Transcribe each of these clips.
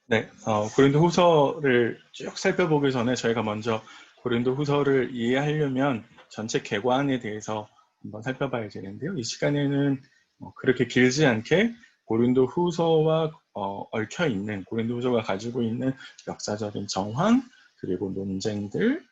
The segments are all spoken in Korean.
네, 고린도 후서를 쭉 살펴보기 전에 저희가 먼저 고린도 후서를 이해하려면 전체 개관에 대해서 한번 살펴봐야 되는데요. 이 시간에는 그렇게 길지 않게 고린도 후서와 얽혀 있는, 고린도 후서가 가지고 있는 역사적인 정황, 그리고 논쟁들,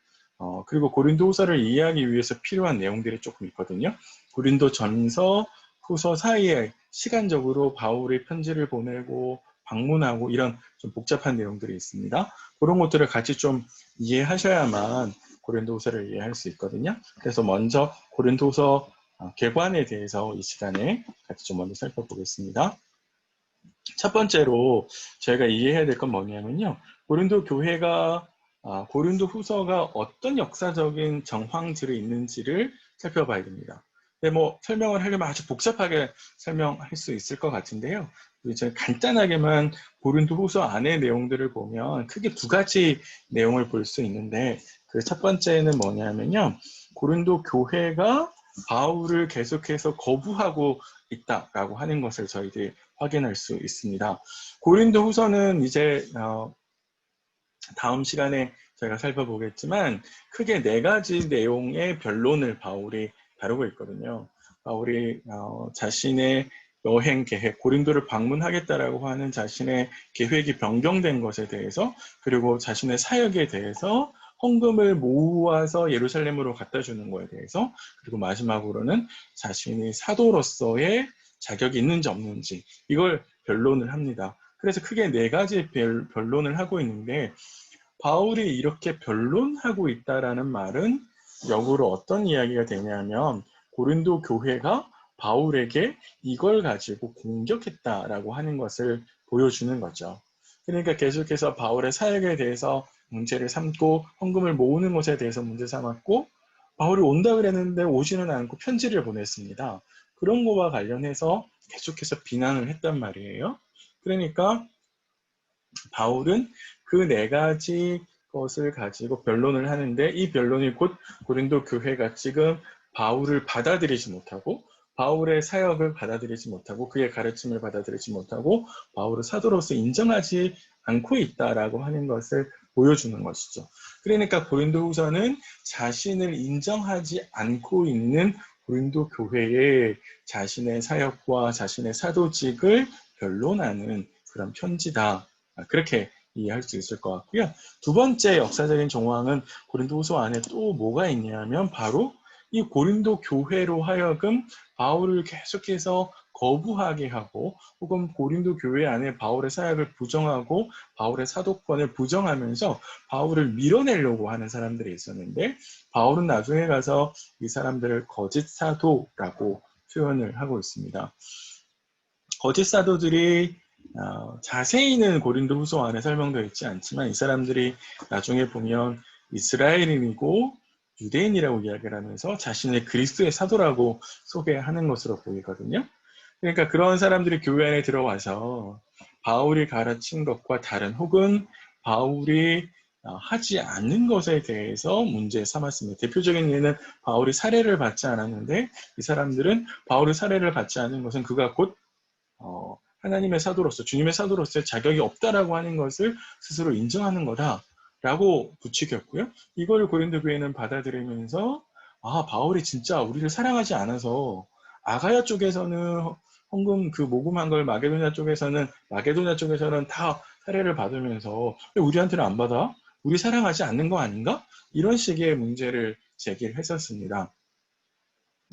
그리고 고린도 후서를 이해하기 위해서 필요한 내용들이 조금 있거든요. 고린도 전서, 후서 사이에 시간적으로 바울이 편지를 보내고 방문하고 이런 좀 복잡한 내용들이 있습니다. 그런 것들을 같이 좀 이해하셔야만 고린도후서를 이해할 수 있거든요. 그래서 먼저 고린도후서 개관에 대해서 이 시간에 같이 좀 먼저 살펴보겠습니다. 첫 번째로 저희가 이해해야 될 건 뭐냐면요. 고린도 교회가 고린도 후서가 어떤 역사적인 정황들이 있는지를 살펴봐야 됩니다. 근데 뭐 설명을 하려면 아주 복잡하게 설명할 수 있을 것 같은데요. 저희 간단하게만 고린도 후서 안의 내용들을 보면 크게 두 가지 내용을 볼 수 있는데 그 첫 번째는 뭐냐면요. 고린도 교회가 바울을 계속해서 거부하고 있다라고 하는 것을 저희들이 확인할 수 있습니다. 고린도 후서는 이제 다음 시간에 저희가 살펴보겠지만 크게 네 가지 내용의 변론을 바울이 다루고 있거든요. 바울이 자신의 여행 계획, 고린도를 방문하겠다라고 하는 자신의 계획이 변경된 것에 대해서, 그리고 자신의 사역에 대해서, 헌금을 모아서 예루살렘으로 갖다 주는 것에 대해서, 그리고 마지막으로는 자신이 사도로서의 자격이 있는지 없는지 이걸 변론을 합니다. 그래서 크게 네 가지 변론을 하고 있는데, 바울이 이렇게 변론하고 있다라는 말은 역으로 어떤 이야기가 되냐면 고린도 교회가 바울에게 이걸 가지고 공격했다라고 하는 것을 보여주는 거죠. 그러니까 계속해서 바울의 사역에 대해서 문제를 삼고 헌금을 모으는 것에 대해서 문제 삼았고, 바울이 온다 그랬는데 오지는 않고 편지를 보냈습니다. 그런 거와 관련해서 계속해서 비난을 했단 말이에요. 그러니까 바울은 그 네 가지 것을 가지고 변론을 하는데, 이 변론이 곧 고린도 교회가 지금 바울을 받아들이지 못하고, 바울의 사역을 받아들이지 못하고, 그의 가르침을 받아들이지 못하고 바울을 사도로서 인정하지 않고 있다라고 하는 것을 보여주는 것이죠. 그러니까 고린도 후서는 자신을 인정하지 않고 있는 고린도 교회에 자신의 사역과 자신의 사도직을 변론하는 그런 편지다, 그렇게 이해할 수 있을 것 같고요. 두 번째 역사적인 정황은 고린도후서 안에 또 뭐가 있냐면 바로 이 고린도 교회로 하여금 바울을 계속해서 거부하게 하고, 혹은 고린도 교회 안에 바울의 사역을 부정하고 바울의 사도권을 부정하면서 바울을 밀어내려고 하는 사람들이 있었는데, 바울은 나중에 가서 이 사람들을 거짓 사도라고 표현을 하고 있습니다. 거짓 사도들이 자세히는 고린도 후서 안에 설명되어 있지 않지만, 이 사람들이 나중에 보면 이스라엘인이고 유대인이라고 이야기를 하면서 자신의 그리스도의 사도라고 소개하는 것으로 보이거든요. 그러니까 그런 사람들이 교회 안에 들어와서 바울이 가르친 것과 다른, 혹은 바울이 하지 않는 것에 대해서 문제 삼았습니다. 대표적인 예는 바울이 살해를 받지 않았는데, 이 사람들은 바울이 살해를 받지 않은 것은 그가 곧 하나님의 사도로서, 주님의 사도로서의 자격이 없다라고 하는 것을 스스로 인정하는 거다라고 부추겼고요. 이걸 고린도 교회는 받아들이면서 바울이 진짜 우리를 사랑하지 않아서, 아가야 쪽에서는 헌금 그 모금한 걸 마게도냐 쪽에서는 다 살해를 받으면서 왜 우리한테는 안 받아? 우리 사랑하지 않는 거 아닌가? 이런 식의 문제를 제기를 했었습니다.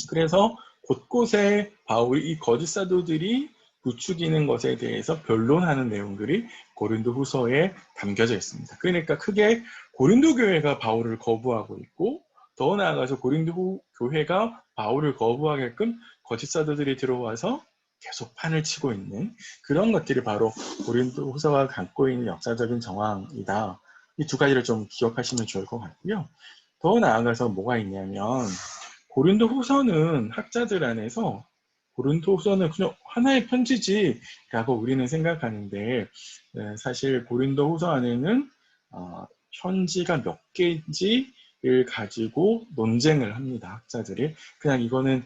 그래서 곳곳에 바울이 이 거짓 사도들이 부추기는 것에 대해서 변론하는 내용들이 고린도 후서에 담겨져 있습니다. 그러니까 크게 고린도 교회가 바울을 거부하고 있고, 더 나아가서 고린도 교회가 바울을 거부하게끔 거짓 사도들이 들어와서 계속 판을 치고 있는 그런 것들이 바로 고린도 후서가 갖고 있는 역사적인 정황이다. 이 두 가지를 좀 기억하시면 좋을 것 같고요. 더 나아가서 뭐가 있냐면, 고린도 후서는 학자들 안에서 고린도 후서는 그냥 하나의 편지지라고 우리는 생각하는데, 사실 고린도 후서 안에는 편지가 몇 개인지를 가지고 논쟁을 합니다. 학자들이. 그냥 이거는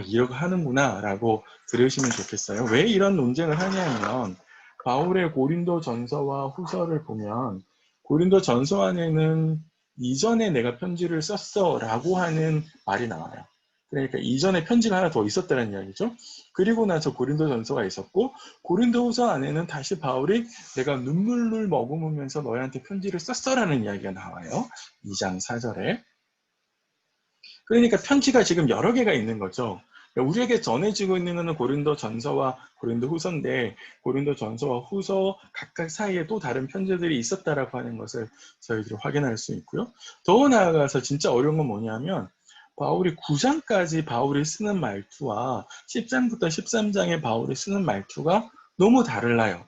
이렇게 하는구나 라고 들으시면 좋겠어요. 왜 이런 논쟁을 하냐면, 바울의 고린도 전서와 후서를 보면 고린도 전서 안에는 이전에 내가 편지를 썼어 라고 하는 말이 나와요. 그러니까 이전에 편지가 하나 더 있었다는 이야기죠. 그리고 나서 고린도 전서가 있었고 고린도 후서 안에는 다시 바울이 내가 눈물을 머금으면서 너희한테 편지를 썼어라는 이야기가 나와요. 2장 4절에. 그러니까 편지가 지금 여러 개가 있는 거죠. 우리에게 전해지고 있는 것은 고린도 전서와 고린도 후서인데 고린도 전서와 후서 각각 사이에 또 다른 편지들이 있었다라고 하는 것을 저희들이 확인할 수 있고요. 더 나아가서 진짜 어려운 건 뭐냐면 바울이 9장까지 바울이 쓰는 말투와 10장부터 13장에 바울이 쓰는 말투가 너무 달라요.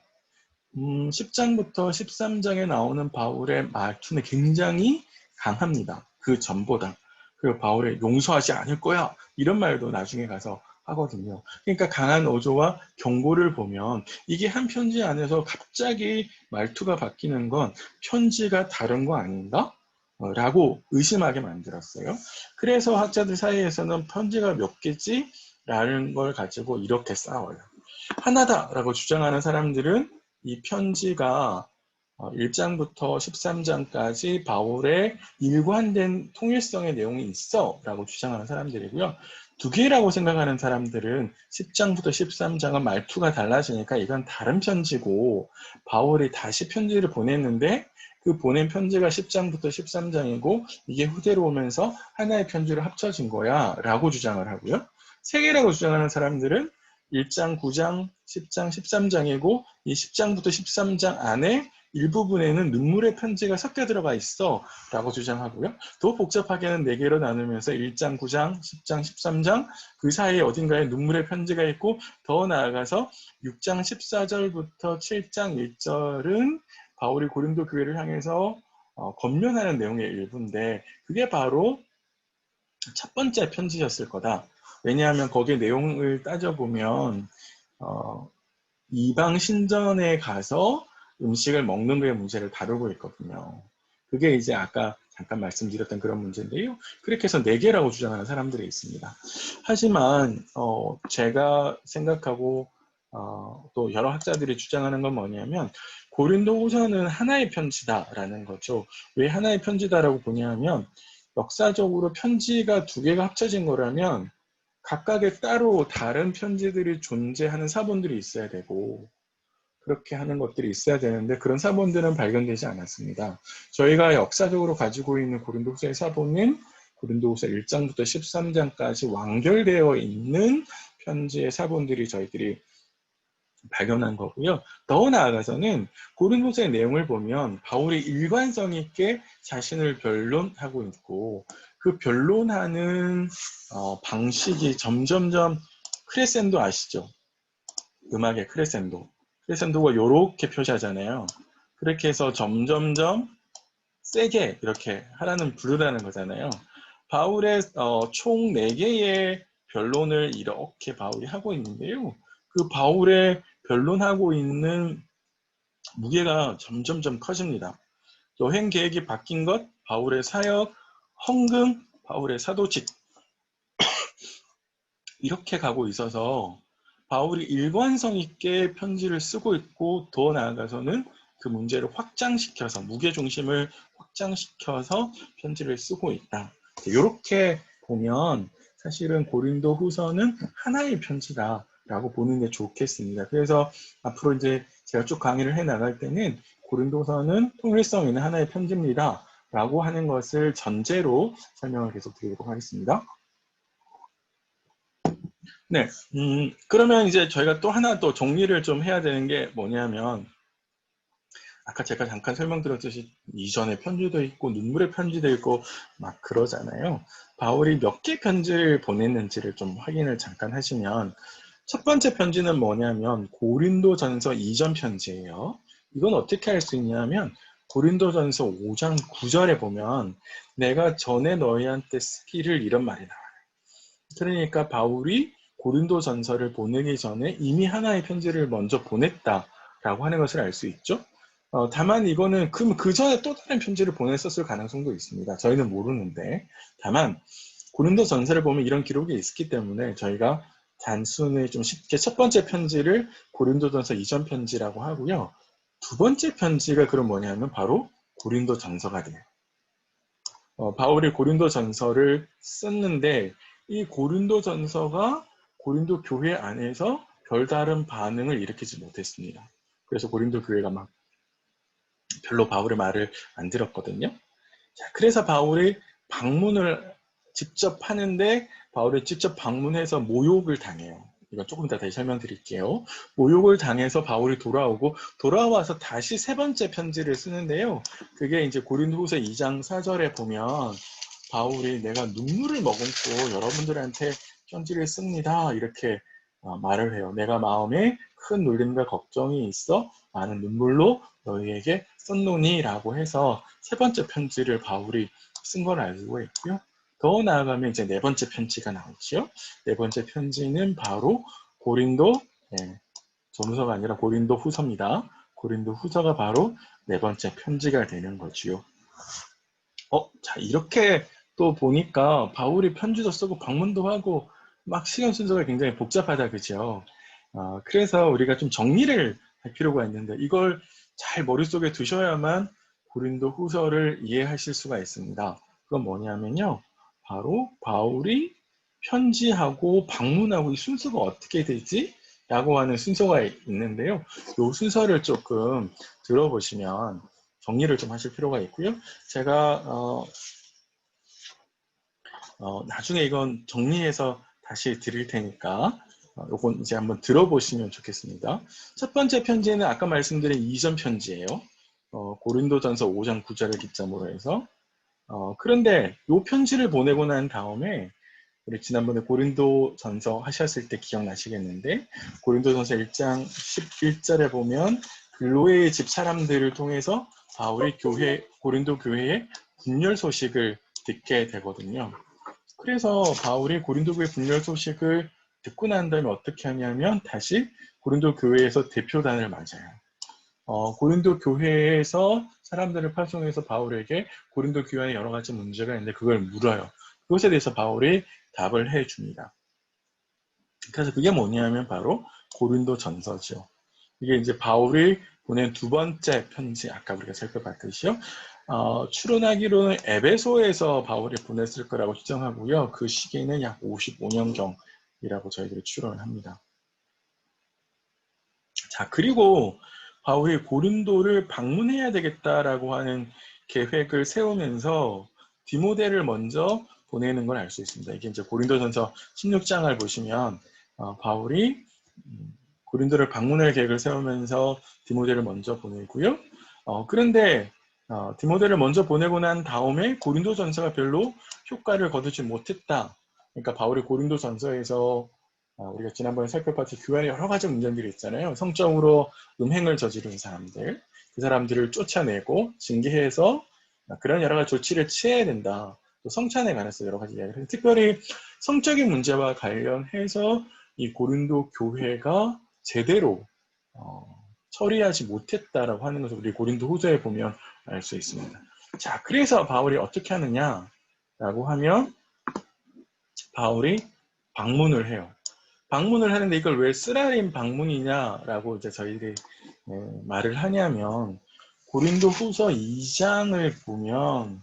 10장부터 13장에 나오는 바울의 말투는 굉장히 강합니다. 그 전보다. 그리고 바울의 용서하지 않을 거야 이런 말도 나중에 가서 하거든요. 그러니까 강한 어조와 경고를 보면 이게 한 편지 안에서 갑자기 말투가 바뀌는 건 편지가 다른 거 아닌가? 라고 의심하게 만들었어요. 그래서 학자들 사이에서는 편지가 몇 개지? 라는 걸 가지고 이렇게 싸워요. 하나다라고 주장하는 사람들은 이 편지가 1장부터 13장까지 바울의 일관된 통일성의 내용이 있어 라고 주장하는 사람들이고요. 두 개라고 생각하는 사람들은 10장부터 13장은 말투가 달라지니까 이건 다른 편지고 바울이 다시 편지를 보냈는데 그 보낸 편지가 10장부터 13장이고 이게 후대로 오면서 하나의 편지로 합쳐진 거야 라고 주장을 하고요. 세 개라고 주장하는 사람들은 1장, 9장, 10장, 13장이고 이 10장부터 13장 안에 일부분에는 눈물의 편지가 섞여 들어가 있어 라고 주장하고요. 더 복잡하게는 4개로 나누면서 1장, 9장, 10장, 13장 그 사이에 어딘가에 눈물의 편지가 있고 더 나아가서 6장 14절부터 7장 1절은 바울이 고린도 교회를 향해서 권면하는 내용의 일부인데 그게 바로 첫 번째 편지였을 거다. 왜냐하면 거기에 내용을 따져보면 이방 신전에 가서 음식을 먹는 거의 문제를 다루고 있거든요. 그게 이제 아까 잠깐 말씀드렸던 그런 문제인데요. 그렇게 해서 4개라고 주장하는 사람들이 있습니다. 하지만 제가 생각하고 또 여러 학자들이 주장하는 건 뭐냐면 고린도후서는 하나의 편지다라는 거죠. 왜 하나의 편지다라고 보냐면 역사적으로 편지가 2개가 합쳐진 거라면 각각의 따로 다른 편지들이 존재하는 사본들이 있어야 되고 그렇게 하는 것들이 있어야 되는데 그런 사본들은 발견되지 않았습니다. 저희가 역사적으로 가지고 있는 고린도후서의 사본은 고린도후서 1장부터 13장까지 완결되어 있는 편지의 사본들이 저희들이 발견한 거고요. 더 나아가서는 고린도서의 내용을 보면 바울이 일관성 있게 자신을 변론하고 있고 그 변론하는 방식이 점점점 크레센도 아시죠? 음악의 크레센도. 크레센도가 이렇게 표시하잖아요. 그렇게 해서 점점점 세게 이렇게 하라는 부르라는 거잖아요. 바울의 총 4개의 변론을 이렇게 바울이 하고 있는데요. 그 바울의 변론하고 있는 무게가 점점점 커집니다. 여행 계획이 바뀐 것, 바울의 사역, 헌금, 바울의 사도직 이렇게 가고 있어서 바울이 일관성 있게 편지를 쓰고 있고 더 나아가서는 그 문제를 확장시켜서 무게중심을 확장시켜서 편지를 쓰고 있다. 이렇게 보면 사실은 고린도 후서는 하나의 편지다라고 보는 게 좋겠습니다. 그래서 앞으로 이제 제가 쭉 강의를 해 나갈 때는 고린도서는 통일성 있는 하나의 편지입니다. 라고 하는 것을 전제로 설명을 계속 드리도록 하겠습니다. 네, 그러면 이제 저희가 또 하나 또 정리를 좀 해야 되는 게 뭐냐면 아까 제가 잠깐 설명드렸듯이 이전에 편지도 있고 눈물의 편지도 있고 막 그러잖아요. 바울이 몇 개 편지를 보냈는지를 좀 확인을 잠깐 하시면 첫 번째 편지는 뭐냐면 고린도전서 이전 편지예요. 이건 어떻게 할 수 있냐면 고린도전서 5장 9절에 보면 내가 전에 너희한테 쓰기를 이런 말이 나와요. 그러니까 바울이 고린도전서를 보내기 전에 이미 하나의 편지를 먼저 보냈다라고 하는 것을 알 수 있죠. 다만 이거는 그 전에 또 다른 편지를 보냈었을 가능성도 있습니다. 저희는 모르는데 다만 고린도전서를 보면 이런 기록이 있기 때문에 저희가 단순히 좀 쉽게 첫 번째 편지를 고린도전서 이전 편지라고 하고요. 두 번째 편지가 그럼 뭐냐면 바로 고린도전서가 돼요. 바울이 고린도전서를 썼는데 이 고린도전서가 고린도 교회 안에서 별다른 반응을 일으키지 못했습니다. 그래서 고린도 교회가 막 별로 바울의 말을 안 들었거든요. 자, 그래서 바울이 방문을 직접 하는데 바울이 직접 방문해서 모욕을 당해요. 이거 조금 이따 다시 설명드릴게요. 모욕을 당해서 바울이 돌아와서 다시 세 번째 편지를 쓰는데요. 그게 이제 고린도후서 2장 4절에 보면 바울이 내가 눈물을 머금고 여러분들한테 편지를 씁니다. 이렇게 말을 해요. 내가 마음에 큰 놀림과 걱정이 있어 많은 눈물로 너희에게 썼노니 라고 해서 세 번째 편지를 바울이 쓴 걸 알고 있고요. 더 나아가면 이제 네 번째 편지가 나오죠. 네 번째 편지는 바로 고린도 전후서가 아니라 고린도 후서입니다. 고린도 후서가 바로 네 번째 편지가 되는 거지요. 자, 이렇게 또 보니까 바울이 편지도 쓰고 방문도 하고 막 시간 순서가 굉장히 복잡하다, 그죠? 그래서 우리가 좀 정리를 할 필요가 있는데 이걸 잘 머릿속에 두셔야만 고린도 후서를 이해하실 수가 있습니다. 그건 뭐냐면요. 바로 바울이 편지하고 방문하고 이 순서가 어떻게 되지? 라고 하는 순서가 있는데요. 이 순서를 조금 들어보시면 정리를 좀 하실 필요가 있고요. 제가 나중에 이건 정리해서 다시 드릴 테니까 이건 이제 한번 들어보시면 좋겠습니다. 첫 번째 편지는 아까 말씀드린 이전 편지예요. 고린도전서 5장 9절을 기점으로 해서 그런데 이 편지를 보내고 난 다음에 우리 지난번에 고린도전서 하셨을 때 기억나시겠는데 고린도전서 1장 11절에 보면 글로에의 집 사람들을 통해서 바울이 고린도 교회의 분열 소식을 듣게 되거든요. 그래서 바울이 고린도 교회 분열 소식을 듣고 난 다음에 어떻게 하냐면 다시 고린도 교회에서 대표단을 맞아요. 고린도 교회에서 사람들을 파송해서 바울에게 고린도 교회 안에 여러 가지 문제가 있는데 그걸 물어요. 그것에 대해서 바울이 답을 해줍니다. 그래서 그게 뭐냐면 바로 고린도 전서죠. 이게 이제 바울이 보낸 두 번째 편지, 아까 우리가 살펴봤듯이요. 추론하기로는 에베소에서 바울이 보냈을 거라고 추정하고요. 그 시기는 약 55년경이라고 저희들이 추론을 합니다. 자, 그리고 바울이 고린도를 방문해야 되겠다라고 하는 계획을 세우면서 디모데를 먼저 보내는 걸 알 수 있습니다. 이게 이제 고린도전서 16장을 보시면 바울이 고린도를 방문할 계획을 세우면서 디모데를 먼저 보내고요. 그런데 디모데를 먼저 보내고 난 다음에 고린도전서가 별로 효과를 거두지 못했다. 그러니까 바울이 고린도전서에서 우리가 지난번에 살펴봤듯이 교회 안에 여러 가지 문제들이 있잖아요. 성적으로 음행을 저지른 사람들, 그 사람들을 쫓아내고 징계해서 그런 여러 가지 조치를 취해야 된다. 또 성찬에 관해서 여러 가지 이야기를 해요. 특별히 성적인 문제와 관련해서 이 고린도 교회가 제대로 처리하지 못했다라고 하는 것을 우리 고린도 후서에 보면 알 수 있습니다. 자, 그래서 바울이 어떻게 하느냐라고 하면 바울이 방문을 해요. 방문을 하는데 이걸 왜 쓰라림 방문이냐라고 이제 저희들이 말을 하냐면 고린도 후서 2장을 보면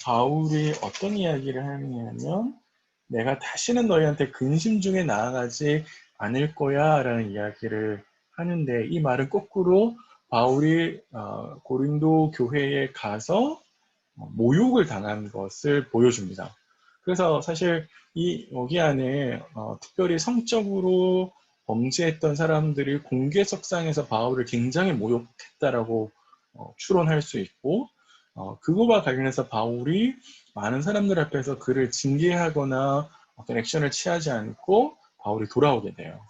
바울이 어떤 이야기를 하느냐면 내가 다시는 너희한테 근심 중에 나아가지 않을 거야 라는 이야기를 하는데 이 말은 거꾸로 바울이 고린도 교회에 가서 모욕을 당한 것을 보여줍니다. 그래서 사실 여기 안에 특별히 성적으로 범죄했던 사람들이 공개석상에서 바울을 굉장히 모욕했다라고 추론할 수 있고 그거와 관련해서 바울이 많은 사람들 앞에서 그를 징계하거나 어떤 액션을 취하지 않고 바울이 돌아오게 돼요.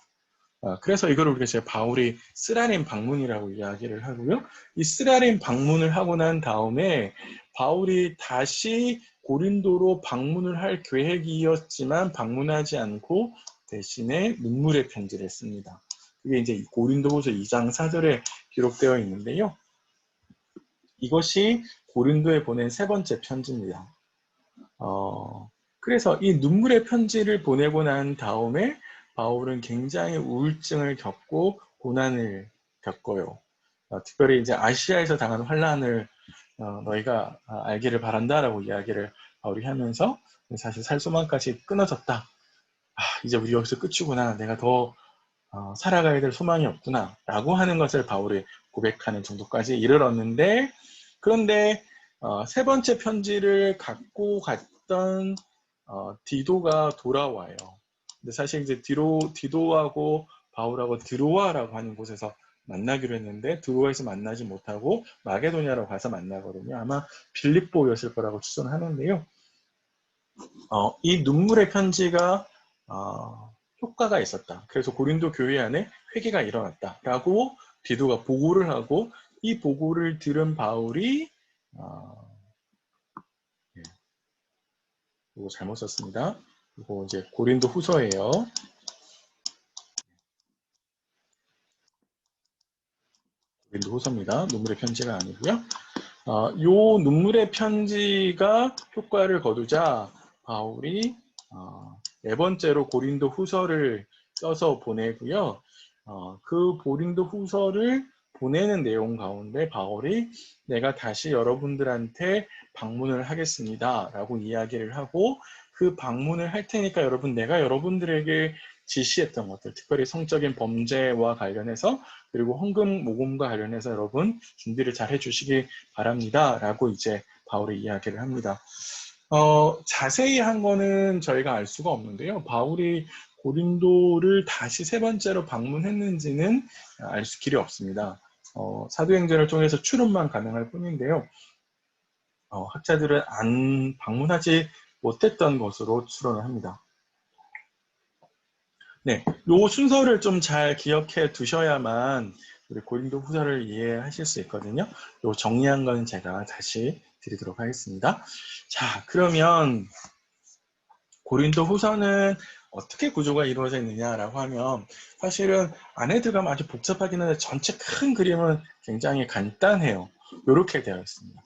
그래서 이걸 우리가 제가 바울이 쓰라림 방문이라고 이야기를 하고요. 이 쓰라림 방문을 하고 난 다음에 바울이 다시 고린도로 방문을 할 계획이었지만 방문하지 않고 대신에 눈물의 편지를 씁니다. 그게 이제 고린도후서 2장 4절에 기록되어 있는데요. 이것이 고린도에 보낸 세 번째 편지입니다. 그래서 이 눈물의 편지를 보내고 난 다음에 바울은 굉장히 우울증을 겪고 고난을 겪어요. 특별히 이제 아시아에서 당한 환란을 너희가 알기를 바란다라고 이야기를 바울이 하면서 사실 살 소망까지 끊어졌다. 이제 우리 여기서 끝이구나. 내가 더 살아가야 될 소망이 없구나 라고 하는 것을 바울이 고백하는 정도까지 이르렀는데, 그런데 세 번째 편지를 갖고 갔던 디도가 돌아와요. 근데 사실 이제 디도하고 바울하고 드로아라고 하는 곳에서 만나기로 했는데 드로아에서 만나지 못하고 마게도냐로 가서 만나거든요. 아마 빌립보였을 거라고 추정하는데요. 이 눈물의 편지가 효과가 있었다. 그래서 고린도 교회 안에 회개가 일어났다라고 디도가 보고를 하고, 이 보고를 들은 바울이 이거 잘못 썼습니다. 이거 이제 고린도 후서예요. 고린도 후서입니다. 눈물의 편지가 아니고요. 요 눈물의 편지가 효과를 거두자 바울이 네 번째로 고린도 후서를 써서 보내고요. 그 고린도 후서를 보내는 내용 가운데 바울이 내가 다시 여러분들한테 방문을 하겠습니다 라고 이야기를 하고, 그 방문을 할 테니까 여러분, 내가 여러분들에게 지시했던 것들, 특별히 성적인 범죄와 관련해서 그리고 헌금 모금과 관련해서 여러분 준비를 잘 해주시기 바랍니다 라고 이제 바울이 이야기를 합니다. 자세히 한 거는 저희가 알 수가 없는데요. 바울이 고린도를 다시 세 번째로 방문했는지는 알 수 길이 없습니다. 사도행전을 통해서 추론만 가능할 뿐인데요. 학자들은 안 방문하지 못했던 것으로 추론을 합니다. 네, 요 순서를 좀 잘 기억해 두셔야만 우리 고린도 후서를 이해하실 수 있거든요. 요 정리한 건 제가 다시 드리도록 하겠습니다. 자, 그러면 고린도 후서는 어떻게 구조가 이루어져 있느냐라고 하면, 사실은 안에 들어가면 아주 복잡하긴 한데 전체 큰 그림은 굉장히 간단해요. 이렇게 되어 있습니다.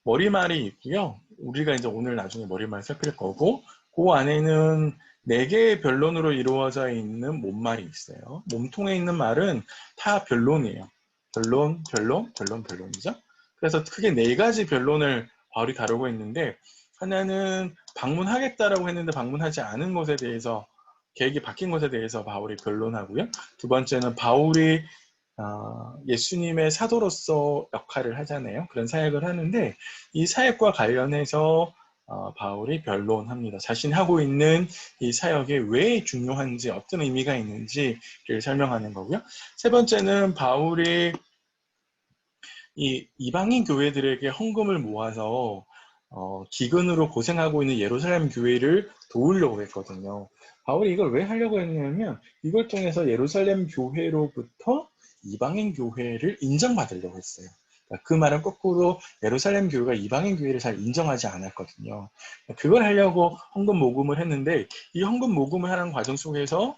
머리말이 있고요. 우리가 이제 오늘 나중에 머리말 살필 거고, 그 안에는 4개의 변론으로 이루어져 있는 몸말이 있어요. 몸통에 있는 말은 다 변론이에요. 변론, 변론, 변론, 변론이죠. 그래서 크게 4가지 변론을 바울이 다루고 있는데, 하나는 방문하겠다라고 했는데 방문하지 않은 것에 대해서, 계획이 바뀐 것에 대해서 바울이 변론하고요. 두 번째는 바울이 예수님의 사도로서 역할을 하잖아요. 그런 사역을 하는데 이 사역과 관련해서 바울이 변론합니다. 자신이 하고 있는 이 사역이 왜 중요한지, 어떤 의미가 있는지를 설명하는 거고요. 세 번째는 바울이 이 이방인 교회들에게 헌금을 모아서 기근으로 고생하고 있는 예루살렘 교회를 도우려고 했거든요. 바울이 이걸 왜 하려고 했냐면, 이걸 통해서 예루살렘 교회로부터 이방인 교회를 인정받으려고 했어요. 그 말은 거꾸로 예루살렘 교회가 이방인 교회를 잘 인정하지 않았거든요. 그걸 하려고 헌금 모금을 했는데, 이 헌금 모금을 하는 과정 속에서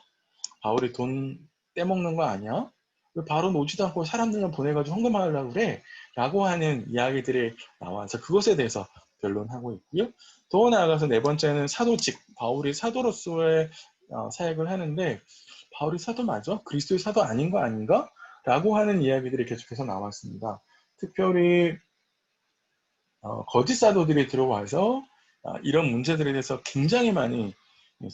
바울이 돈 떼먹는 거 아니야? 왜 바로 오지도 않고 사람들만 보내가지고 헌금하려고 그래? 라고 하는 이야기들이 나와서 그것에 대해서 변론하고 있고요. 더 나아가서 네 번째는 사도직, 바울이 사도로서의 사역을 하는데, 바울이 사도 맞아? 그리스도의 사도 아닌 거 아닌가? 라고 하는 이야기들이 계속해서 나왔습니다. 특별히 거짓 사도들이 들어와서 이런 문제들에 대해서 굉장히 많이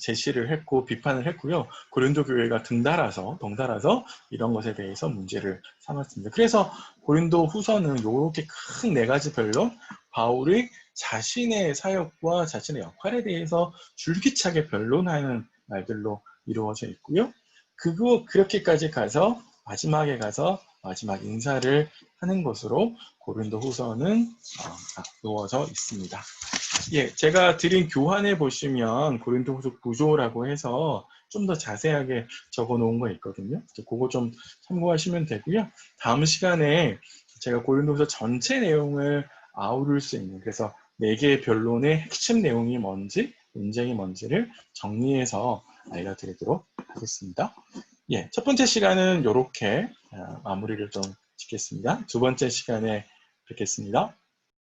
제시를 했고 비판을 했고요. 고린도 교회가 덩달아서 이런 것에 대해서 문제를 삼았습니다. 그래서 고린도 후서는 이렇게 큰 4가지 별로 바울이 자신의 사역과 자신의 역할에 대해서 줄기차게 변론하는 말들로 이루어져 있고요. 그렇게까지 가서 마지막에 가서 마지막 인사를 하는 것으로 고린도 후서는 이루어져 있습니다. 예, 제가 드린 교환에 보시면 고린도 후서 구조라고 해서 좀 더 자세하게 적어 놓은 거 있거든요. 그거 좀 참고하시면 되고요. 다음 시간에 제가 고린도 후서 전체 내용을 아우를 수 있는, 그래서 4개의 변론의 핵심 내용이 뭔지, 논쟁이 뭔지를 정리해서 알려드리도록 하겠습니다. 예, 첫 번째 시간은 이렇게 마무리를 좀 짓겠습니다. 두 번째 시간에 뵙겠습니다.